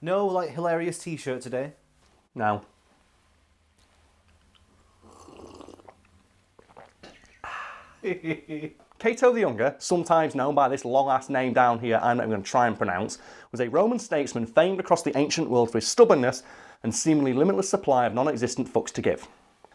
No, like, hilarious t-shirt today? No. Cato the Younger, sometimes known by this long-ass name down here I'm not going to try and pronounce, was a Roman statesman famed across the ancient world for his stubbornness and seemingly limitless supply of non-existent fucks to give.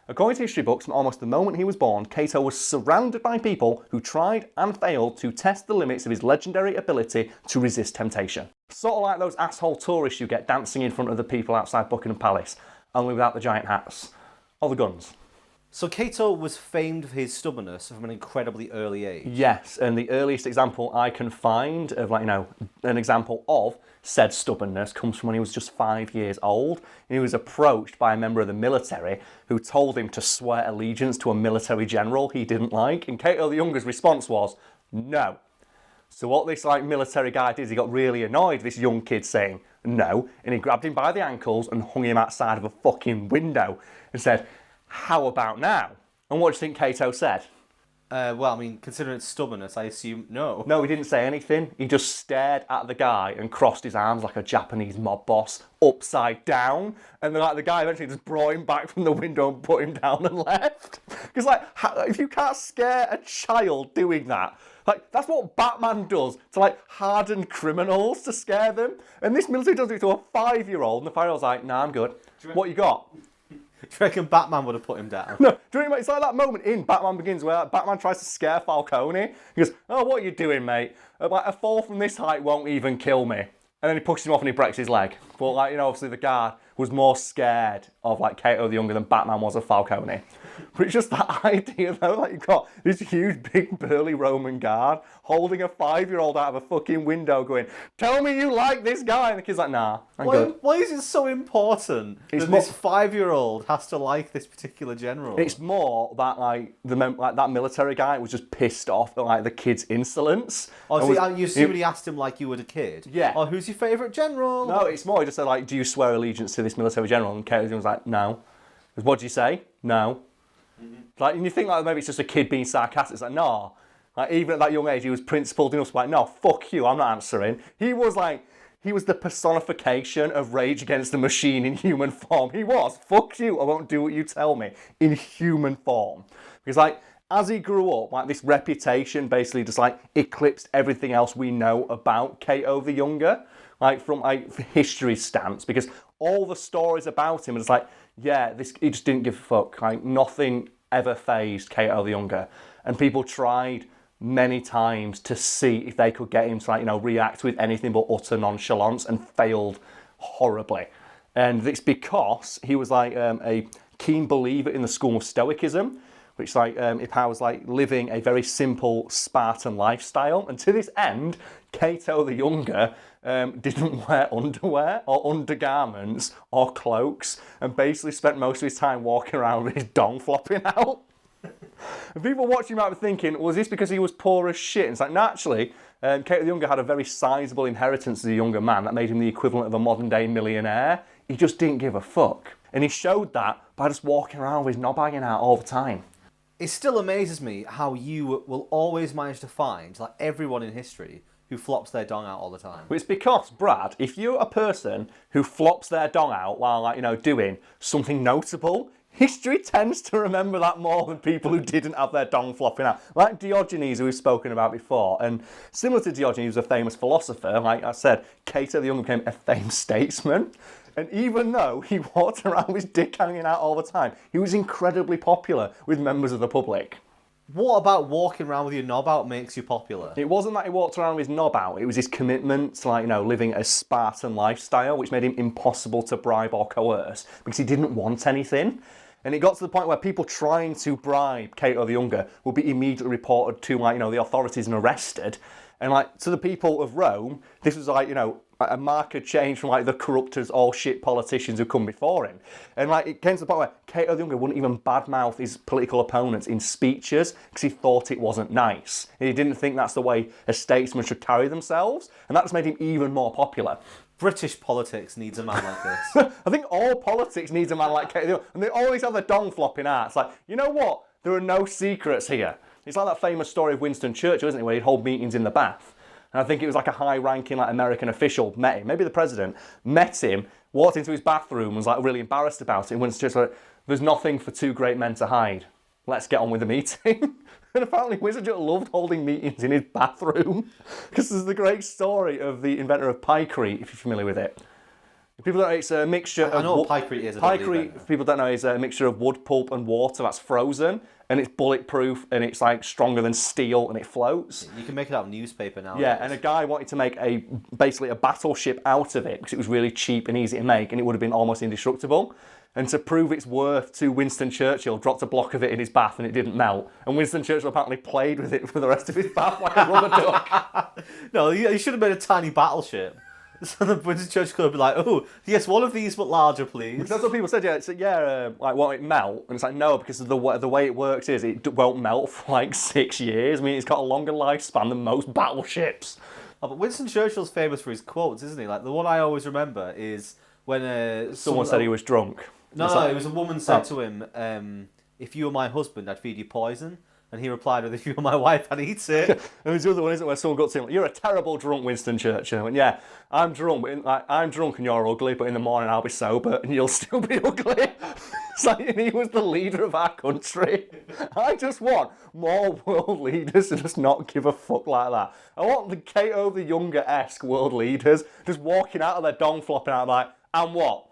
According to history books, from almost the moment he was born, Cato was surrounded by people who tried and failed to test the limits of his legendary ability to resist temptation. Sort of like those asshole tourists you get dancing in front of the people outside Buckingham Palace, only without the giant hats. Or the guns. So Cato was famed for his stubbornness from an incredibly early age. Yes, and the earliest example I can find of, an example of said stubbornness comes from when he was just 5 years old. And he was approached by a member of the military who told him to swear allegiance to a military general he didn't like. And Cato the Younger's response was, no. So what this military guy did is he got really annoyed, this young kid saying no, and he grabbed him by the ankles and hung him outside of a fucking window and said, how about now? And what do you think Cato said? Considering it's stubbornness, I assume no. No, he didn't say anything. He just stared at the guy and crossed his arms like a Japanese mob boss, upside down. And the guy eventually just brought him back from the window and put him down and left. Because, if you can't scare a child doing that, that's what Batman does to, hardened criminals to scare them. And this military does it to a 5-year-old, and the 5-year-old's like, nah, I'm good. What you got? Do you reckon Batman would have put him down? No, do you know, it's like that moment in Batman Begins where Batman tries to scare Falcone. He goes, oh, what are you doing, mate? A fall from this height won't even kill me. And then he pushes him off and he breaks his leg. But, obviously the guard was more scared of, Cato the Younger than Batman was of Falcone. But it's just that idea, though, you've got this huge, big, burly Roman guard holding a 5-year-old out of a fucking window going, tell me you like this guy. And the kid's like, nah, I'm good. Why is it so important that this 5-year-old has to like this particular general? It's more that, that military guy was just pissed off at, the kid's insolence. Oh, so you assumed he asked him like you were a kid? Yeah. Oh, who's your favourite general? No, it's more, he just said, do you swear allegiance to this military general? And Cato was like, no. He goes, what do you say? No. Mm-hmm. And you think, maybe it's just a kid being sarcastic. It's like, no. Even at that young age, he was principled enough to be like, no, fuck you, I'm not answering. He was the personification of Rage Against the Machine in human form. He was, fuck you, I won't do what you tell me, in human form. Because, as he grew up, this reputation basically just, eclipsed everything else we know about Cato the Younger, from history stance, because all the stories about him are just he just didn't give a fuck. Nothing ever fazed Cato the Younger. And people tried many times to see if they could get him to react with anything but utter nonchalance, and failed horribly. And it's because he was a keen believer in the school of Stoicism, which if I was living a very simple Spartan lifestyle. And to this end, Cato the Younger didn't wear underwear or undergarments or cloaks, and basically spent most of his time walking around with his dong flopping out. And people watching might be thinking, was this because he was poor as shit? And it's naturally, Cato the Younger had a very sizable inheritance as a younger man that made him the equivalent of a modern day millionaire. He just didn't give a fuck. And he showed that by just walking around with his knob hanging out all the time. It still amazes me how you will always manage to find, everyone in history who flops their dong out all the time. Well, it's because, Brad, if you're a person who flops their dong out while, doing something notable, history tends to remember that more than people who didn't have their dong flopping out. Like Diogenes, who we've spoken about before. And similar to Diogenes, he was a famous philosopher. Like I said, Cato the Younger became a famed statesman. And even though he walked around with his dick hanging out all the time, he was incredibly popular with members of the public. What about walking around with your knob out makes you popular? It wasn't that he walked around with his knob out, it was his commitment to living a Spartan lifestyle, which made him impossible to bribe or coerce, because he didn't want anything. And it got to the point where people trying to bribe Cato the Younger would be immediately reported to the authorities and arrested. And to the people of Rome, this was a marked change from the corrupters, all shit politicians who come before him. And it came to the point where Cato the Younger wouldn't even badmouth his political opponents in speeches because he thought it wasn't nice. And he didn't think that's the way a statesman should carry themselves. And that just made him even more popular. British politics needs a man like this. I think all politics needs a man like Cato the Younger. And they always have their dong flopping out. It's you know what? There are no secrets here. It's like that famous story of Winston Churchill, isn't it, where he'd hold meetings in the bath. And I think it was like a high-ranking like American official met him, maybe the president, met him, walked into his bathroom and was like really embarrassed about it. And Winston Churchill like, there's nothing for two great men to hide. Let's get on with the meeting. And apparently Winston Churchill loved holding meetings in his bathroom. Because there's the great story of the inventor of piekrete, if you're familiar with it. People don't know it's a mixture of... I know what piekrete is. Piekrete, if people don't know, is a mixture of wood pulp and water that's frozen. And it's bulletproof and it's like stronger than steel and it floats. You can make it out of newspaper now. Yeah, and a guy wanted to make basically a battleship out of it because it was really cheap and easy to make and it would have been almost indestructible. And to prove its worth to Winston Churchill, dropped a block of it in his bath and it didn't melt. And Winston Churchill apparently played with it for the rest of his bath like a rubber duck. No, he should have made a tiny battleship. So the Winston Churchill could be like, oh, yes, one of these, but larger, please. That's what people said, yeah. It's like, like, won't it melt? And it's like, no, because the way it works is it won't melt for like 6 years. I mean, it's got a longer lifespan than most battleships. Oh, but Winston Churchill's famous for his quotes, isn't he? Like, the one I always remember is when... Someone said he was drunk. No, it was a woman said to him, if you were my husband, I'd feed you poison. And he replied with, if you were my wife, I'd eat it. And there's the other one, isn't it, where someone got to him, like, you're a terrible drunk, Winston Churchill. And yeah, I'm drunk, but I'm drunk and you're ugly, but in the morning I'll be sober and you'll still be ugly. It's like, and he was the leader of our country. I just want more world leaders to just not give a fuck like that. I want the Cato the Younger-esque world leaders just walking out of their dong flopping out like, and what?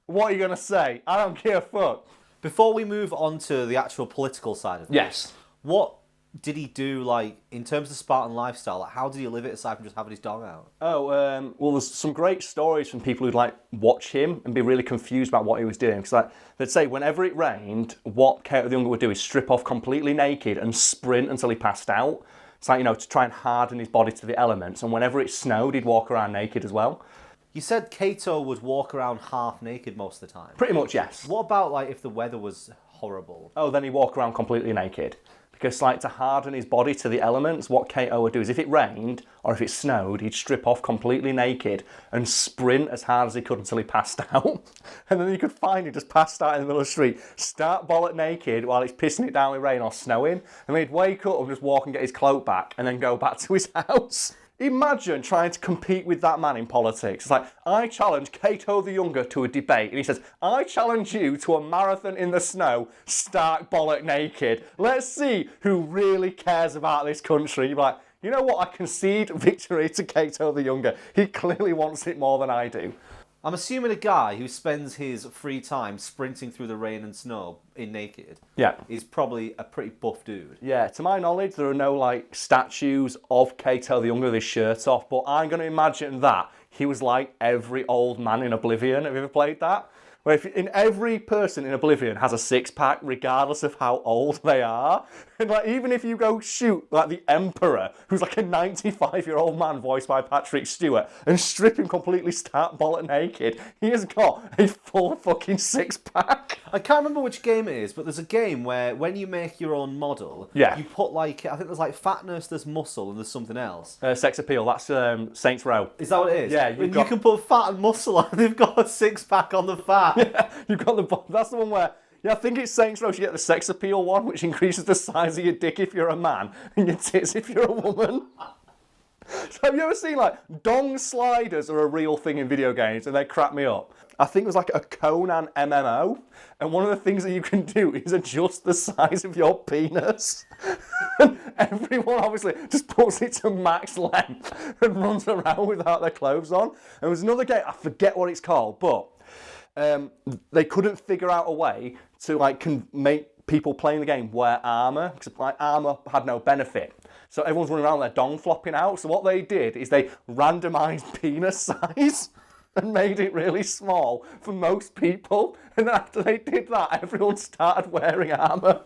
What are you going to say? I don't give a fuck. Before we move on to the actual political side of things, yes. What did he do, like, in terms of Spartan lifestyle? Like, how did he live it aside from just having his dog out? Oh, well, there's some great stories from people who'd, like, watch him and be really confused about what he was doing. Because, like, they'd say whenever it rained, what Cato the Younger would do is strip off completely naked and sprint until he passed out. It's like, to try and harden his body to the elements. And whenever it snowed, he'd walk around naked as well. You said Cato would walk around half naked most of the time. Pretty much, yes. What about, like, if the weather was horrible? Oh, then he'd walk around completely naked. Because, like, to harden his body to the elements, what Cato would do is if it rained or if it snowed, he'd strip off completely naked and sprint as hard as he could until he passed out. And then you could find him just passed out in the middle of the street, start bollock naked while it's pissing it down with rain or snowing. And then he'd wake up and just walk and get his cloak back and then go back to his house. Imagine trying to compete with that man in politics. It's like, I challenge Cato the Younger to a debate. And he says, I challenge you to a marathon in the snow, stark bollock naked. Let's see who really cares about this country. You'd be like, you know what? I concede victory to Cato the Younger. He clearly wants it more than I do. I'm assuming a guy who spends his free time sprinting through the rain and snow in naked is probably a pretty buff dude. Yeah, to my knowledge, there are no, like, statues of Cato the Younger with his shirt off, but I'm going to imagine that he was like every old man in Oblivion. Have you ever played that? Where every person in Oblivion has a six-pack, regardless of how old they are. And like, even if you go shoot like the Emperor, who's like a 95-year-old man voiced by Patrick Stewart, and strip him completely stark bollock naked, he has got a full fucking six-pack. I can't remember which game it is, but there's a game where when you make your own model, you put like, I think there's like fatness, there's muscle, and there's something else. Sex appeal, that's Saints Row. Is that what it is? Yeah. You can put fat and muscle on, they've got a six-pack on the fat. Yeah, you've got that's the one where, I think it's Saints Row, you get the sex appeal one, which increases the size of your dick if you're a man, and your tits if you're a woman. So have you ever seen, like, dong sliders are a real thing in video games, and they crap me up? I think it was like a Conan MMO, and one of the things that you can do is adjust the size of your penis. And everyone obviously just puts it to max length and runs around without their clothes on. And there was another game, I forget what it's called, but they couldn't figure out a way to like make people playing the game wear armour, because like armour had no benefit. So everyone's running around with their dong flopping out. So what they did is they randomised penis size and made it really small for most people. And then after they did that, everyone started wearing armour.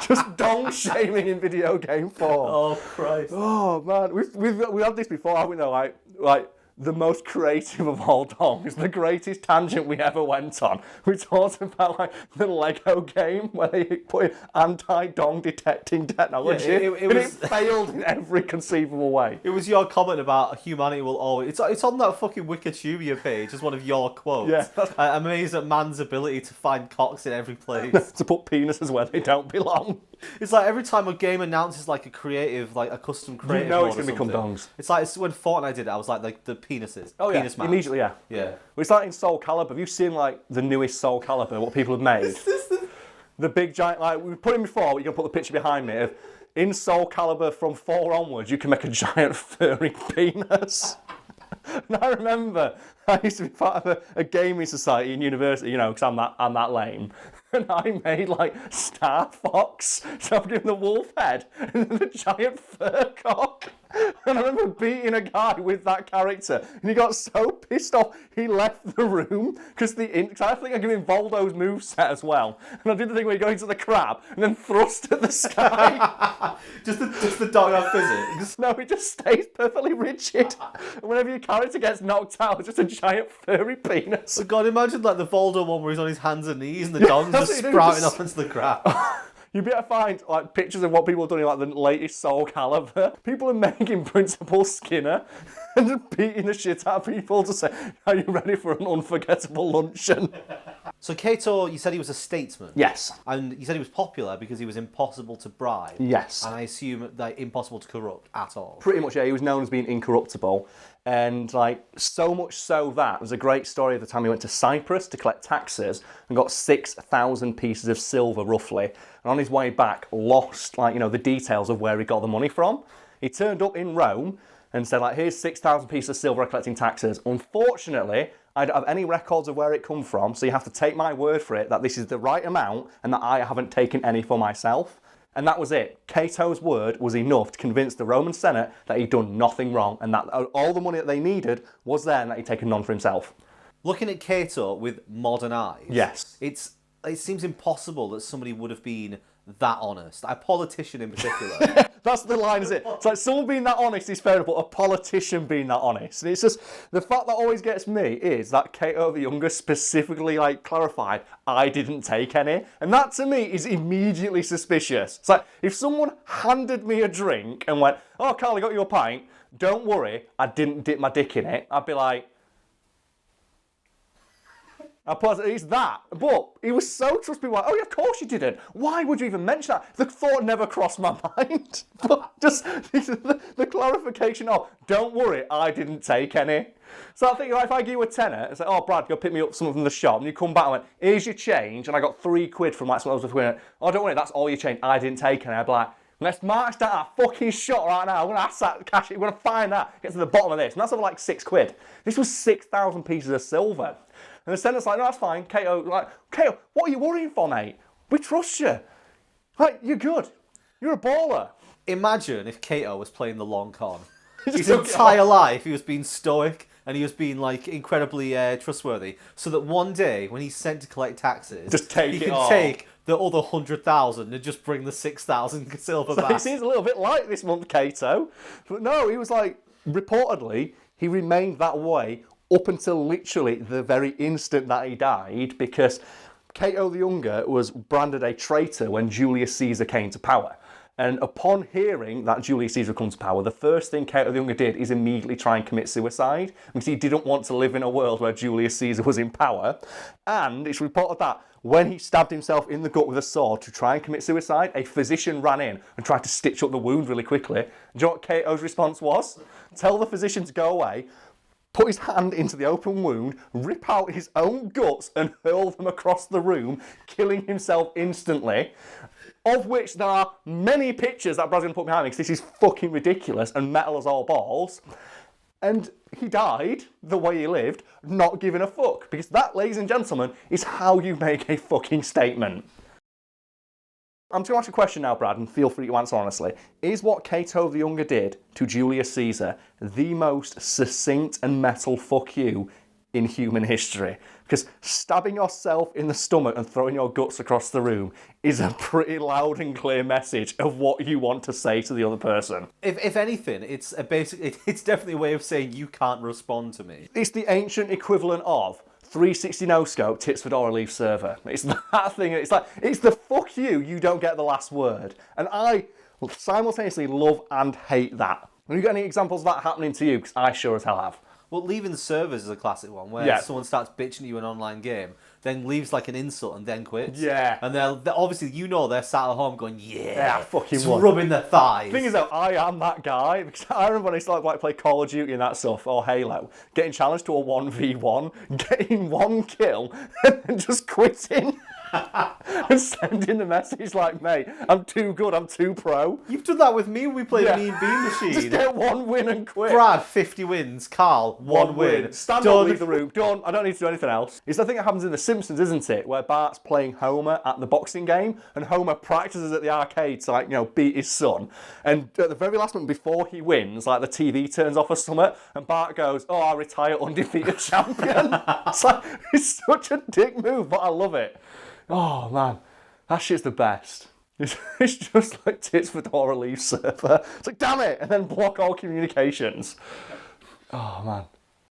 Just dong shaming in video game form. Oh Christ! Oh man, we've had this before, haven't we? Though, like. The most creative of all dongs, the greatest tangent we ever went on. We talked about like the Lego game where they put in anti-dong detecting technology, and it failed in every conceivable way. It was your comment about humanity will always... It's on that fucking Wikipedia page as one of your quotes. Yeah. I'm amazed at man's ability to find cocks in every place. To put penises where they don't belong. It's like every time a game announces like a creative, like a custom creative, you know it's going to become dongs. It's like when Fortnite did it. I was like the penises. Oh penis yeah, match. immediately yeah. Yeah. Well, it's like in Soul Calibur. Have you seen like the newest Soul Calibur? What people have made? The big giant, like we put in before. You can put the picture behind me. Of, in Soul Calibur from 4 onwards, you can make a giant furry penis. And I remember I used to be part of a gaming society in university, you know, because I'm that lame. And I made like Star Fox, so I'm giving the wolf head and the giant fur cock. And I remember beating a guy with that character, and he got so pissed off he left the room because I think I gave him Voldo's moveset as well. And I did the thing where you go into the crab and then thrust at the sky. just the dog on physics. No, it just stays perfectly rigid. And whenever your character gets knocked out, it's just a giant furry penis. Oh God, imagine like the Voldo one where he's on his hands and knees and the dog's just sprouting up into the crab. You'd be able to find like pictures of what people have done in like the latest Soul Calibur. People are making Principal Skinner and just beating the shit out of people to say, are you ready for an unforgettable luncheon? So Cato, you said he was a statesman. Yes. And you said he was popular because he was impossible to bribe. Yes. And I assume that impossible to corrupt at all. Pretty much, yeah. He was known as being incorruptible. And like so much so that there's a great story of the time he went to Cyprus to collect taxes and got 6,000 pieces of silver roughly. And on his way back, lost like, you know, the details of where he got the money from. He turned up in Rome and said like, here's 6,000 pieces of silver collecting taxes. Unfortunately, I don't have any records of where it come from, so you have to take my word for it that this is the right amount and that I haven't taken any for myself. And that was it. Cato's word was enough to convince the Roman Senate that he'd done nothing wrong and that all the money that they needed was there and that he'd taken none for himself. Looking at Cato with modern eyes, yes, it seems impossible that somebody would have been that honest. A politician in particular. That's the line, is it? It's like someone being that honest is fair enough, but a politician being that honest. And it's just, the fact that always gets me is that Cato the Younger specifically like clarified, I didn't take any. And that to me is immediately suspicious. It's like, if someone handed me a drink and went, oh Karl, I got you a pint, don't worry, I didn't dip my dick in it, I'd be like, it's that. But he was so trustworthy. Like, oh yeah, of course you didn't. Why would you even mention that? The thought never crossed my mind. But just the clarification of, don't worry, I didn't take any. So I think like, if I give you a tenner, it's like, oh Brad, go pick me up something from the shop, and you come back and went, here's your change, and I got £3 from like someone else with it. Oh, don't worry, that's all your change. I didn't take any. I'd be like, let's march that fucking shot right now. I'm going to ask that cash. We're going to find that. Get to the bottom of this. And that's over like £6. This was 6,000 pieces of silver. And the senate's like, no, that's fine. Cato, what are you worrying for, mate? We trust you. Like, you're good. You're a baller. Imagine if Cato was playing the long con. His entire life he was being stoic and he was being like incredibly trustworthy. So that one day when he's sent to collect taxes, just take he it can all. Take the other 100,000 and just bring the 6,000 silver back. It seems a little bit like this month, Cato. But no, he was like, reportedly, he remained that way up until literally the very instant that he died, because Cato the Younger was branded a traitor when Julius Caesar came to power. And upon hearing that Julius Caesar come to power, the first thing Cato the Younger did is immediately try and commit suicide, because he didn't want to live in a world where Julius Caesar was in power. And it's reported that when he stabbed himself in the gut with a sword to try and commit suicide, a physician ran in and tried to stitch up the wound really quickly. Do you know what Cato's response was? Tell the physician to go away, put his hand into the open wound, rip out his own guts and hurl them across the room, killing himself instantly. Of which there are many pictures that Brad's going to put behind me, because this is fucking ridiculous and metal as all balls. And he died the way he lived, not giving a fuck. Because that, ladies and gentlemen, is how you make a fucking statement. I'm just going to ask a question now, Brad, and feel free to answer honestly. Is what Cato the Younger did to Julius Caesar the most succinct and metal fuck you in human history? Because stabbing yourself in the stomach and throwing your guts across the room is a pretty loud and clear message of what you want to say to the other person. If anything, it's it's definitely a way of saying you can't respond to me. It's the ancient equivalent of 360 no-scope, tits fedora, leave server. It's that thing. It's like, it's the fuck you don't get the last word. And I simultaneously love and hate that. Have you got any examples of that happening to you? Because I sure as hell have. Well, leaving the servers is a classic one where someone starts bitching at you in an online game, then leaves like an insult and then quits. Yeah. And they're obviously, they're sat at home going, I fucking just won. rubbing their thighs. The thing is, though, I am that guy, because I remember when I used to like play Call of Duty and that stuff, or Halo, getting challenged to a 1v1, getting one kill, and then just quitting. And sending the message like, mate, I'm too good, I'm too pro. You've done that with me when we played Mean Bean Machine. Just get one win and quit. Brad, 50 wins. Carl, one win. Stand up, leave the room. Done. I don't need to do anything else. It's the thing that happens in The Simpsons, isn't it? Where Bart's playing Homer at the boxing game, and Homer practices at the arcade to, beat his son. And at the very last moment before he wins, the TV turns off or something, and Bart goes, "Oh, I retire undefeated champion." It's such a dick move, but I love it. Oh man, that shit's the best. It's just like Tits Fedora leave server. It's like, damn it, and then block all communications. Oh man.